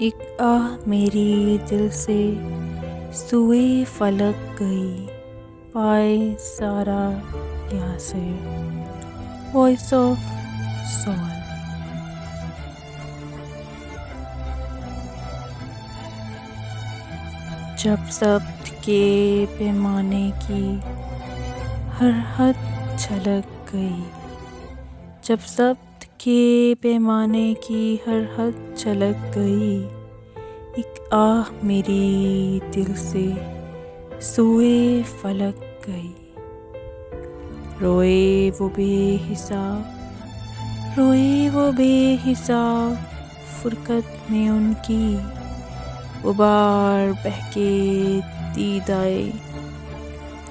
ایک آہ میری دل سے سوئے فلک گئی، پائے سارا یاسر، وائس آف سول۔ جب ضبط کے پیمانے کی ہر حد چھلک گئی، جب ضبط کے پیمانے کی ہر حد چھلک گئی، ایک آہ میری دل سے سوئے فلک گئی۔ روئے وہ بے حساب، روئے وہ بے حساب، فرقت میں ان کی غبار بہکے دیدائے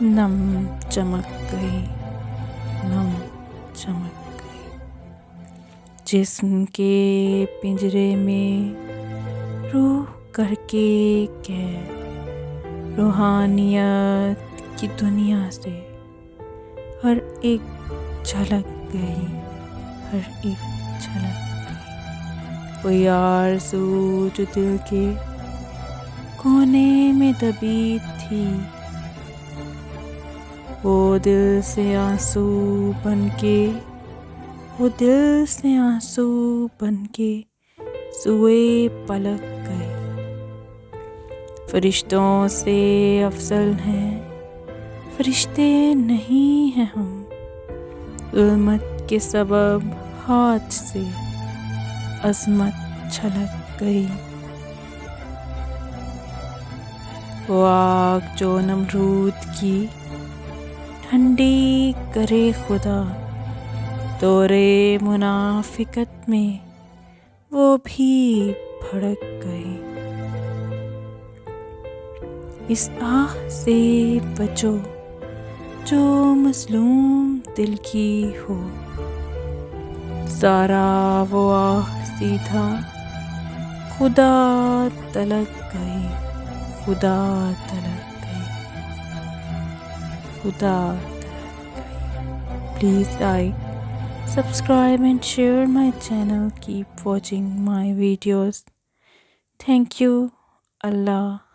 نم چمک گئی، نم چمک گئی۔ جسم کے پنجرے میں روح کر کے قید، روحانیت کی دنیا سے ہر ایک جھلک گئی، ہر ایک جھلک گئی۔ کوئی آرزو جو دل کے کونے میں دبی تھی، وہ دل سے آنسو بن کے، وہ دل سے آنسو بن کے سوئے پلک گئی۔ فرشتوں سے افضل ہیں، فرشتے نہیں ہیں ہم، ظلمت کے سبب ہاتھ سے عظمت چھلک گئی۔ وہ آگ جو نمرود کی ٹھنڈی کرے خدا، دورے منافقت میں وہ بھی بھڑک گئی۔ اس آہ سے بچو جو مظلوم دل کی ہو، سارا وہ آہ سیدھا خدا تلک گئی، خدا تلک گئی، خدا تلک گئی۔ Please like, subscribe and share my channel. Keep watching my videos. Thank you. Allah.